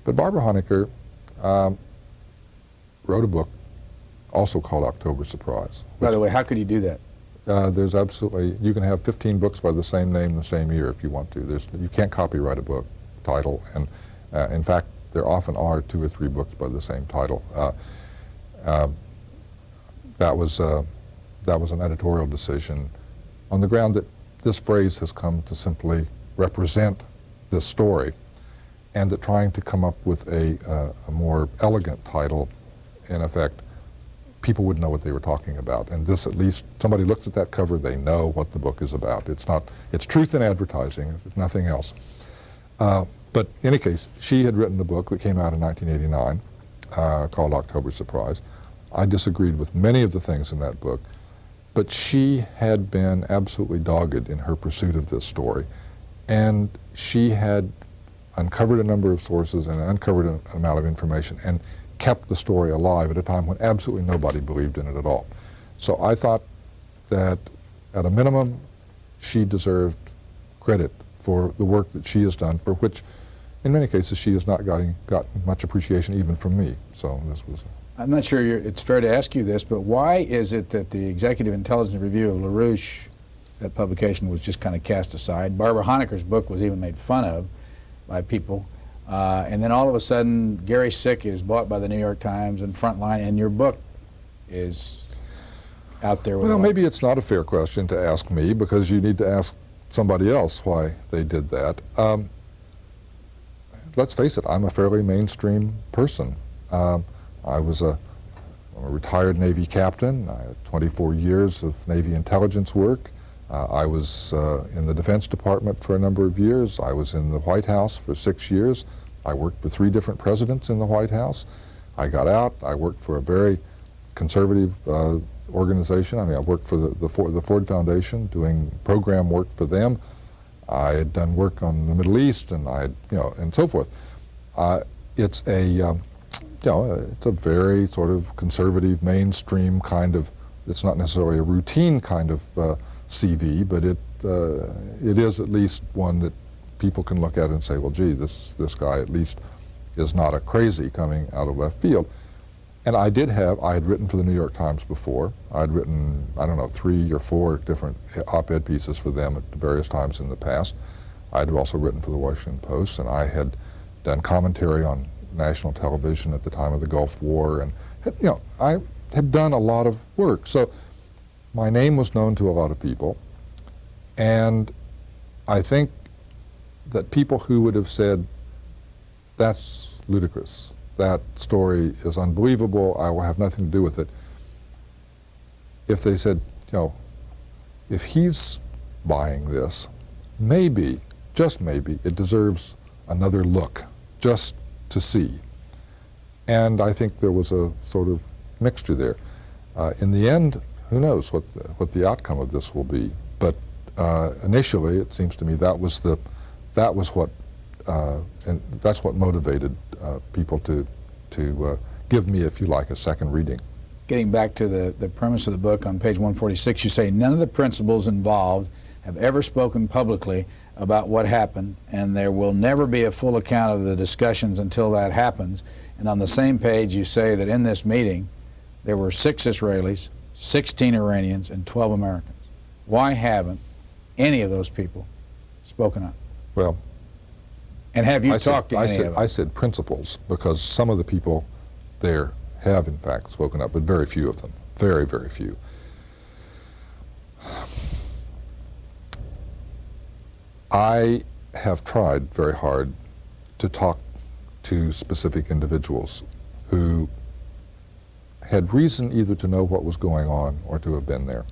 But Barbara Honegger wrote a book also called October Surprise. By the way, how could you do that? There's absolutely, you can have 15 books by the same name the same year if you want to. You can't copyright a book title, and in fact, there often are 2 or 3 books by the same title. That was an editorial decision on the ground that this phrase has come to simply represent this story, and that trying to come up with a more elegant title, in effect, people would know what they were talking about. And this, at least, somebody looks at that cover, they know what the book is about. It's truth in advertising, if nothing else. But in any case, she had written a book that came out in 1989 called October Surprise. I disagreed with many of the things in that book, but she had been absolutely dogged in her pursuit of this story, and she had uncovered a number of sources and uncovered an amount of information and kept the story alive at a time when absolutely nobody believed in it at all. So I thought that at a minimum, she deserved credit for the work that she has done, for which in many cases she has not gotten much appreciation even from me. So this was... I'm not sure it's fair to ask you this, but why is it that the Executive Intelligence Review of LaRouche, that publication, was just kind of cast aside? Barbara Honecker's book was even made fun of by people. And then all of a sudden, Gary Sick is bought by the New York Times and Frontline, and your book is out there with... Well, maybe it's not a fair question to ask me, because you need to ask somebody else why they did that. Let's face it, I'm a fairly mainstream person. I'm a retired Navy captain. I had 24 years of Navy intelligence work. I was in the Defense Department for a number of years. I was in the White House for 6 years. I worked for 3 different presidents in the White House. I got out. I worked for a very conservative organization. I mean, I worked for the Ford Foundation, doing program work for them. I had done work on the Middle East, and and so forth. It's a very sort of conservative, mainstream kind of. It's not necessarily a routine kind of CV, but it is at least one that people can look at and say, well, gee, this guy at least is not a crazy coming out of left field. And I had written for the New York Times before. I'd written, I don't know, 3 or 4 different op-ed pieces for them at various times in the past. I'd also written for the Washington Post, and I had done commentary on national television at the time of the Gulf War, and I had done a lot of work. So my name was known to a lot of people, and I think that people who would have said, that's ludicrous, that story is unbelievable, I will have nothing to do with it, if they said, if he's buying this, maybe, just maybe, it deserves another look, just to see. And I think there was a sort of mixture there. In the end, who knows what the outcome of this will be? But initially, it seems to me and that's what motivated people to give me, if you like, a second reading. Getting back to the premise of the book, on page 146, you say none of the principals involved have ever spoken publicly about what happened, and there will never be a full account of the discussions until that happens. And on the same page, you say that in this meeting, there were 6 Israelis, 16 Iranians, and 12 Americans. Why haven't any of those people spoken up? Well, and have you talked to any of them? I said principals, because some of the people there have, in fact, spoken up, but very few of them. Very, very few. I have tried very hard to talk to specific individuals who had reason either to know what was going on or to have been there.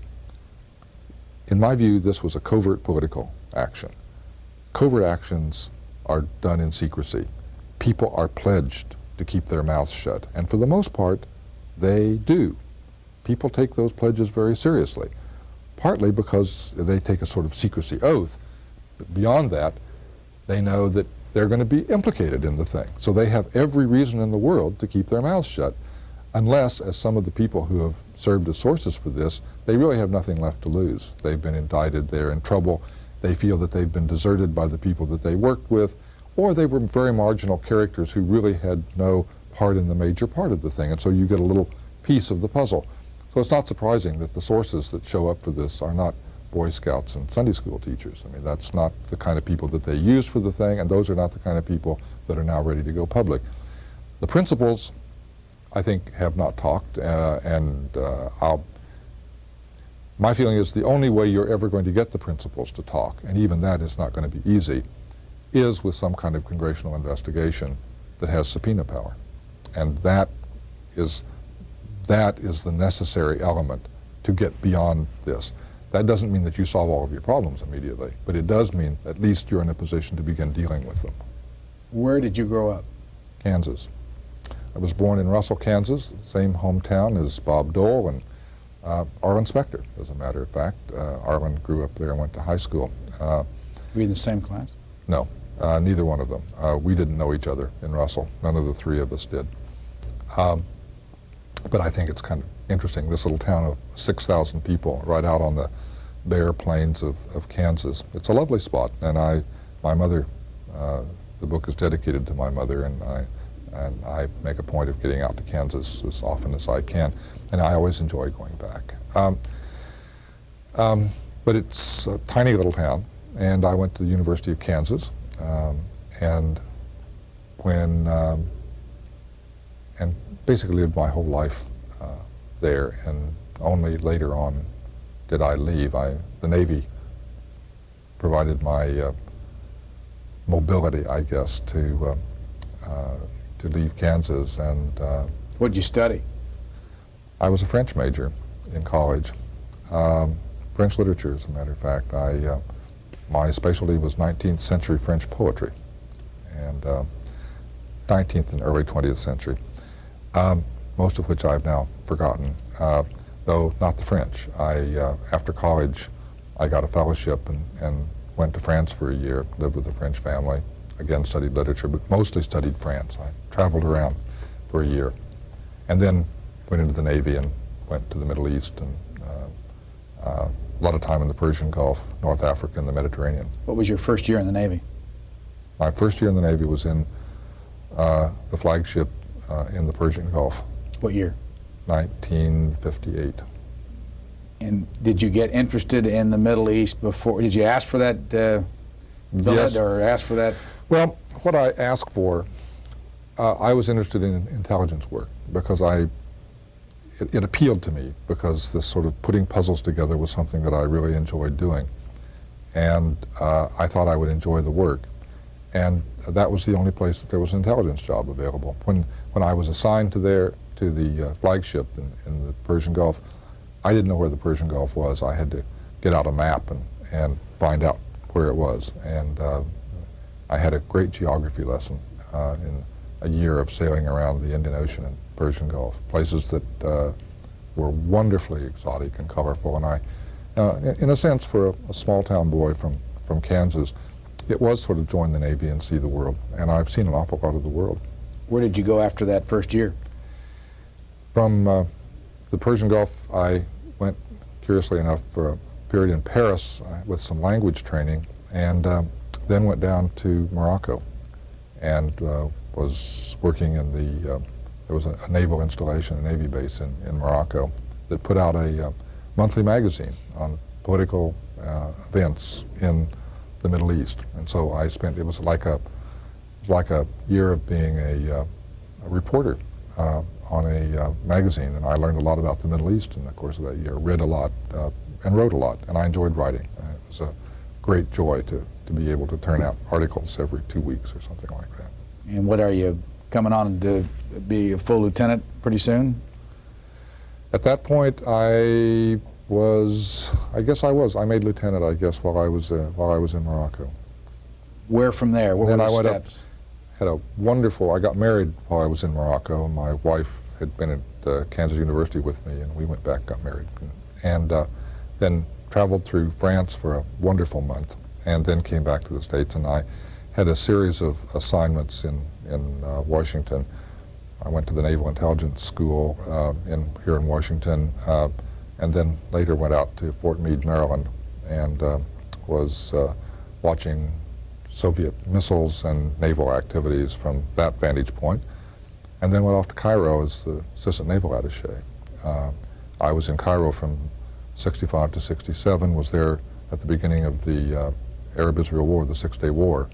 In my view, this was a covert political action. Covert actions are done in secrecy. People are pledged to keep their mouths shut, and for the most part, they do. People take those pledges very seriously, partly because they take a sort of secrecy oath. But beyond that, they know that they're going to be implicated in the thing. So they have every reason in the world to keep their mouths shut, unless, as some of the people who have served as sources for this, they really have nothing left to lose. They've been indicted, they're in trouble, they feel that they've been deserted by the people that they worked with, or they were very marginal characters who really had no part in the major part of the thing, and so you get a little piece of the puzzle. So it's not surprising that the sources that show up for this are not Boy Scouts and Sunday school teachers. I mean, that's not the kind of people that they used for the thing, and those are not the kind of people that are now ready to go public. The principals, I think, have not talked, my feeling is the only way you're ever going to get the principals to talk, and even that is not going to be easy, is with some kind of congressional investigation that has subpoena power. And that is the necessary element to get beyond this. That doesn't mean that you solve all of your problems immediately, but it does mean at least you're in a position to begin dealing with them. Where did you grow up? Kansas. I was born in Russell, Kansas, the same hometown as Bob Dole and Arlen Specter, as a matter of fact. Arlen grew up there and went to high school. Were you in the same class? No, neither one of them. We didn't know each other in Russell. None of the 3 of us did. But I think it's kind of interesting. This little town of 6,000 people right out on the bare plains of Kansas. It's a lovely spot, and my mother, the book is dedicated to my mother, and I make a point of getting out to Kansas as often as I can, and I always enjoy going back. But it's a tiny little town, and I went to the University of Kansas, and basically lived my whole life there, and only later on did I leave. The Navy provided my mobility, I guess, to leave Kansas. And what did you study? I was a French major in college, French literature, as a matter of fact. My specialty was 19th century French poetry, and 19th and early 20th century, most of which I've now forgotten, though not the French. After college, I got a fellowship and went to France for a year, lived with a French family, again studied literature, but mostly studied France. I traveled around for a year, and then went into the Navy and went to the Middle East, and a lot of time in the Persian Gulf, North Africa, and the Mediterranean. What was your first year in the Navy? My first year in the Navy was in the flagship in the Persian Gulf. What year? 1958. And did you get interested in the Middle East before? Did you ask for that billet, Yes. or ask for that? Well, what I asked for, I was interested in intelligence work because it appealed to me, because this sort of putting puzzles together was something that I really enjoyed doing. And I thought I would enjoy the work. And that was the only place that there was an intelligence job available. When I was assigned to the flagship in the Persian Gulf, I didn't know where the Persian Gulf was. I had to get out a map and find out where it was. And I had a great geography lesson in a year of sailing around the Indian Ocean and Persian Gulf, places that were wonderfully exotic and colorful. And in a sense, for a small town boy from Kansas, it was sort of join the Navy and see the world. And I've seen an awful lot of the world. Where did you go after that first year? From the Persian Gulf, I went, curiously enough, for a period in Paris with some language training, and then went down to Morocco and was working in there was a naval installation, a Navy base in Morocco that put out a monthly magazine on political events in the Middle East. And so it was like a year of being a reporter on a magazine, and I learned a lot about the Middle East in the course of that year, read a lot, and wrote a lot, and I enjoyed writing. It was a great joy to be able to turn out articles every 2 weeks or something like that. And what are you coming on to be a full lieutenant pretty soon? At that point, I guess I was. I made lieutenant, I guess, while I was in Morocco. Where from there? What Then were I the went steps? I got married while I was in Morocco. My wife had been at Kansas University with me, and we went back, got married, and then traveled through France for a wonderful month, and then came back to the States. And I had a series of assignments in Washington. I went to the Naval Intelligence School here in Washington, and then later went out to Fort Meade, Maryland, and was watching Soviet missiles and naval activities from that vantage point, and then went off to Cairo as the assistant naval attaché. I was in Cairo from 65 to 67, was there at the beginning of the Arab-Israel War, the Six-Day War.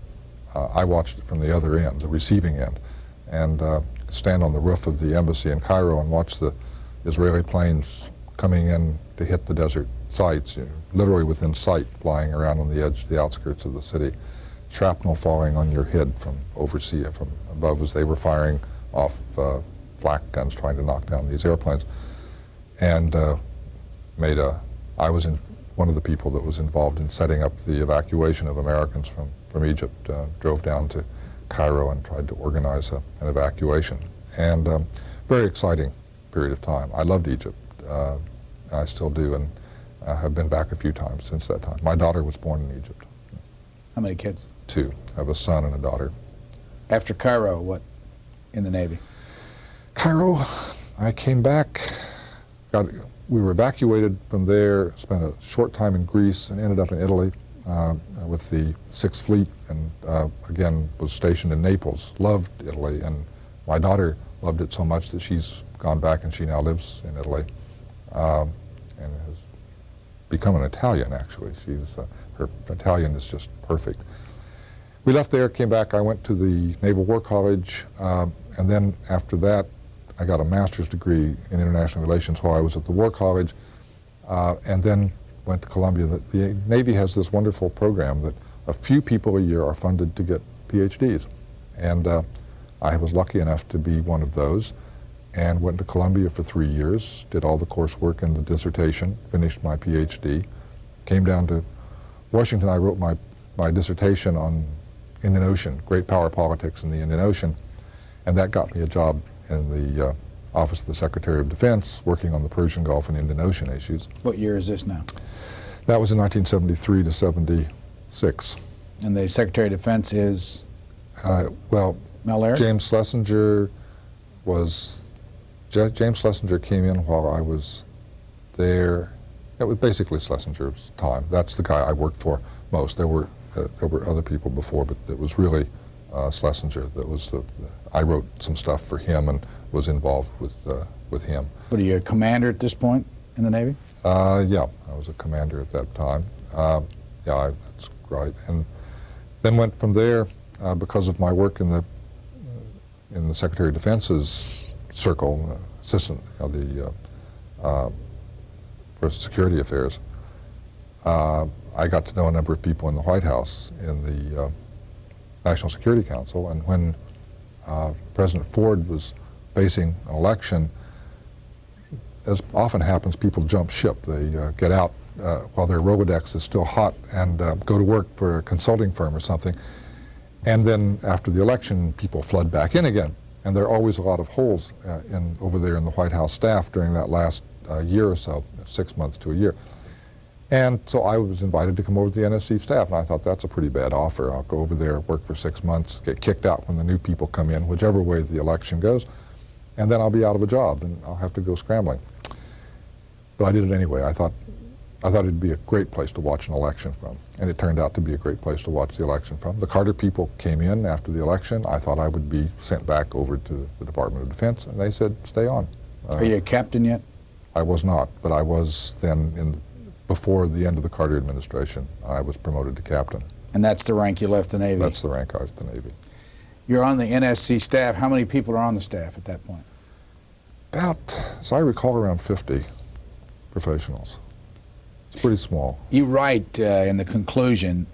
I watched it from the other end, the receiving end, and stand on the roof of the embassy in Cairo and watch the Israeli planes coming in to hit the desert sites, literally within sight, flying around on the edge, the outskirts of the city. Shrapnel falling on your head from overseas, from above, as they were firing off flak guns trying to knock down these airplanes. And I was one of the people that was involved in setting up the evacuation of Americans from Egypt. Drove down to Cairo and tried to organize an evacuation. And very exciting period of time. I loved Egypt. I still do, and have been back a few times since that time. My daughter was born in Egypt. How many kids? 2. I have a son and a daughter. After Cairo, what in the Navy? Cairo, I came back we were evacuated from there, spent a short time in Greece, and ended up in Italy with the Sixth Fleet, and again was stationed in Naples. Loved Italy, and my daughter loved it so much that she's gone back and she now lives in Italy, and has become an Italian, actually. Her Italian is just perfect. We left there, came back. I went to the Naval War College, and then after that, I got a master's degree in international relations while I was at the War College, and then went to Columbia. The Navy has this wonderful program that a few people a year are funded to get PhDs, and I was lucky enough to be one of those, and went to Columbia for 3 years, did all the coursework and the dissertation, finished my PhD, came down to Washington. I wrote my dissertation on Indian Ocean, great power politics in the Indian Ocean, and that got me a job in the Office of the Secretary of Defense, working on the Persian Gulf and Indian Ocean issues. What year is this now? That was in 1973 to 76. And the Secretary of Defense is? Well, Mel Laird? James Schlesinger James Schlesinger came in while I was there. It was basically Schlesinger's time. That's the guy I worked for most. There were other people before, but it was really Schlesinger that was I wrote some stuff for him and was involved with him. What, are you a commander at this point in the Navy? Yeah, I was a commander at that time. That's right. And then went from there because of my work in the Secretary of Defense's circle, assistant, for security affairs. I got to know a number of people in the White House in the National Security Council, and when President Ford was facing an election, as often happens, people jump ship. They get out while their Rolodex is still hot and go to work for a consulting firm or something. And then after the election, people flood back in again. And there are always a lot of holes over there in the White House staff during that last year or so, 6 months to a year. And so I was invited to come over to the NSC staff, and I thought, that's a pretty bad offer. I'll go over there, work for 6 months, get kicked out when the new people come in, whichever way the election goes, and then I'll be out of a job, and I'll have to go scrambling. But I did it anyway. I thought it'd be a great place to watch an election from, and it turned out to be a great place to watch the election from. The Carter people came in after the election. I thought I would be sent back over to the Department of Defense, and they said, stay on. Are you a captain yet? I was not, but I was then before the end of the Carter administration. I was promoted to captain. And that's the rank you left the Navy? That's the rank I was at the Navy. You're on the NSC staff. How many people are on the staff at that point? About, as I recall, around 50 professionals. It's pretty small. You write in the conclusion,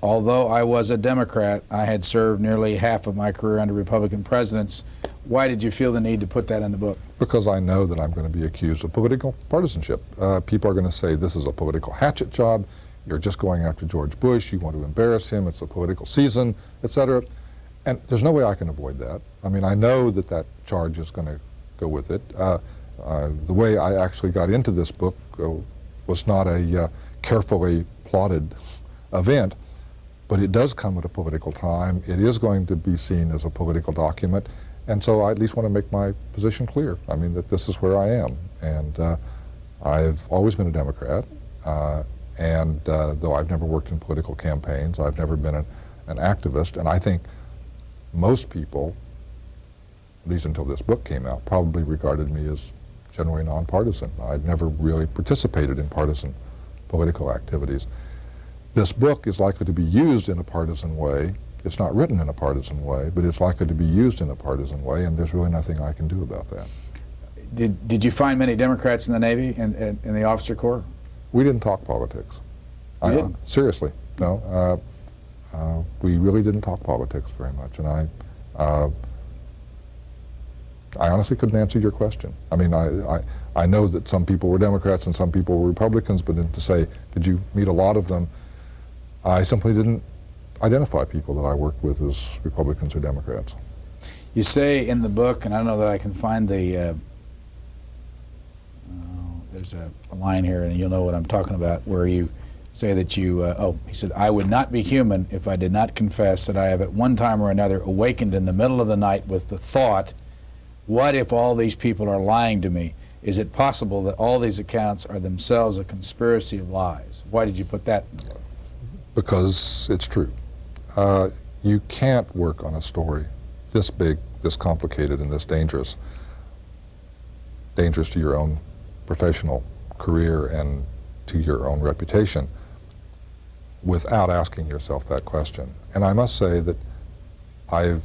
although I was a Democrat, I had served nearly half of my career under Republican presidents. Why did you feel the need to put that in the book? Because I know that I'm going to be accused of political partisanship. People are going to say this is a political hatchet job. You're just going after George Bush. You want to embarrass him. It's a political season, etc. And there's no way I can avoid that. I mean, I know that that charge is going to go with it. The way I actually got into this book was not a carefully plotted event, but it does come at a political time. It is going to be seen as a political document, and so I at least want to make my position clear. I mean, that this is where I am, and I've always been a Democrat, and though I've never worked in political campaigns, I've never been an activist, and I think most people, at least until this book came out, probably regarded me as generally nonpartisan. I'd never really participated in partisan political activities. This book is likely to be used in a partisan way. It's not written in a partisan way, but it's likely to be used in a partisan way, and there's really nothing I can do about that. Did you find many Democrats in the Navy and in the officer corps? We didn't talk politics. You didn't? Seriously, no. We really didn't talk politics very much, and I honestly couldn't answer your question. I mean, I know that some people were Democrats and some people were Republicans, but to say, did you meet a lot of them, I simply didn't identify people that I worked with as Republicans or Democrats. You say in the book, and I don't know that I can find the, there's a line here, and you'll know what I'm talking about, where you say that you, he said, I would not be human if I did not confess that I have at one time or another awakened in the middle of the night with the thought, what if all these people are lying to me Is it possible that all these accounts are themselves a conspiracy of lies? Why did you put that in the book? Because it's true. You can't work on a story this big, this complicated, and this dangerous to your own professional career and to your own reputation without asking yourself that question. And I must say that I've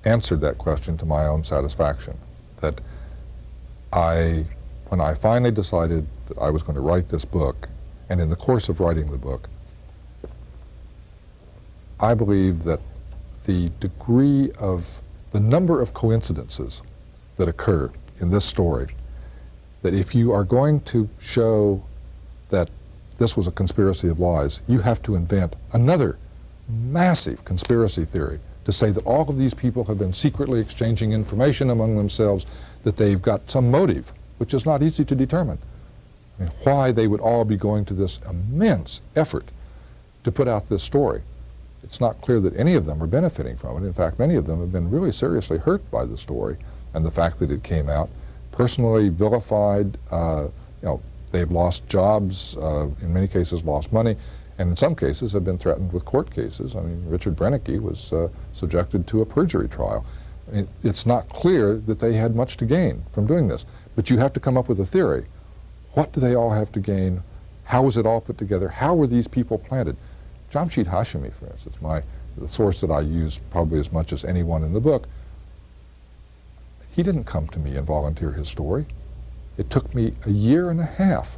answered that question to my own satisfaction. That when I finally decided that I was going to write this book, and in the course of writing the book, I believe that the degree of the number of coincidences that occur in this story, that if you are going to show that this was a conspiracy of lies, you have to invent another massive conspiracy theory to say that all of these people have been secretly exchanging information among themselves, that they've got some motive, which is not easy to determine. I mean, why they would all be going to this immense effort to put out this story. It's not clear that any of them are benefiting from it. In fact, many of them have been really seriously hurt by the story and the fact that it came out, personally vilified. They've lost jobs, in many cases lost money, and in some cases have been threatened with court cases. I mean, Richard Brennicke was subjected to a perjury trial. I mean, it's not clear that they had much to gain from doing this, but you have to come up with a theory. What do they all have to gain? How was it all put together? How were these people planted? Jamshid Hashemi, for instance, the source that I use probably as much as anyone in the book, he didn't come to me and volunteer his story. It took me a year and a half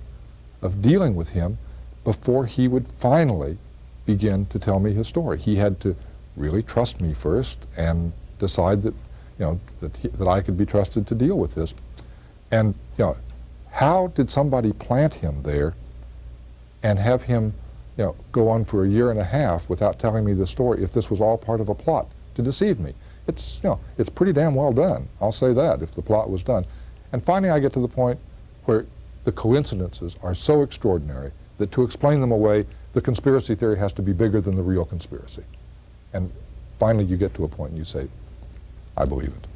of dealing with him before he would finally begin to tell me his story. He had to really trust me first and decide that, that I could be trusted to deal with this. And, how did somebody plant him there and have him go on for a year and a half without telling me the story if this was all part of a plot to deceive me? It's pretty damn well done. I'll say that, if the plot was done. And finally I get to the point where the coincidences are so extraordinary that to explain them away, the conspiracy theory has to be bigger than the real conspiracy. And finally you get to a point and you say, I believe it.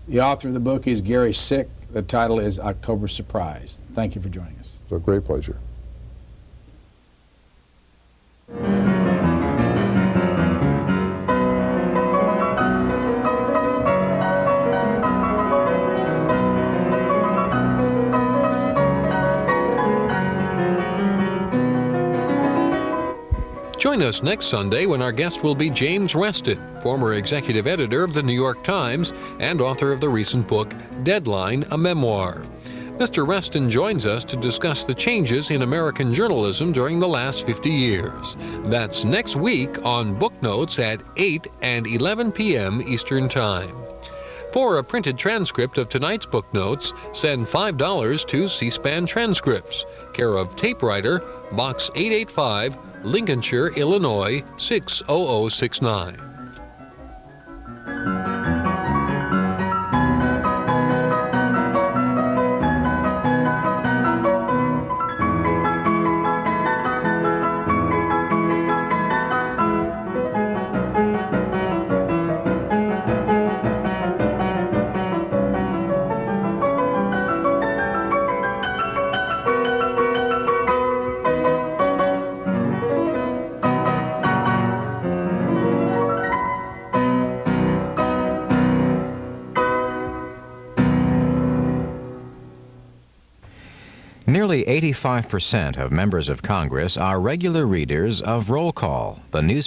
The author of the book is Gary Sick. The title is October Surprise. Thank you for joining us. It's a great pleasure. Join us next Sunday when our guest will be James Reston, former executive editor of the New York Times and author of the recent book, Deadline, a Memoir. Mr. Reston joins us to discuss the changes in American journalism during the last 50 years. That's next week on Book Notes at 8 and 11 p.m. Eastern Time. For a printed transcript of tonight's Book Notes, send $5 to C-SPAN Transcripts, care of Tape Writer, Box 885, Lincolnshire, Illinois 60069. Nearly 85% of members of Congress are regular readers of Roll Call, the news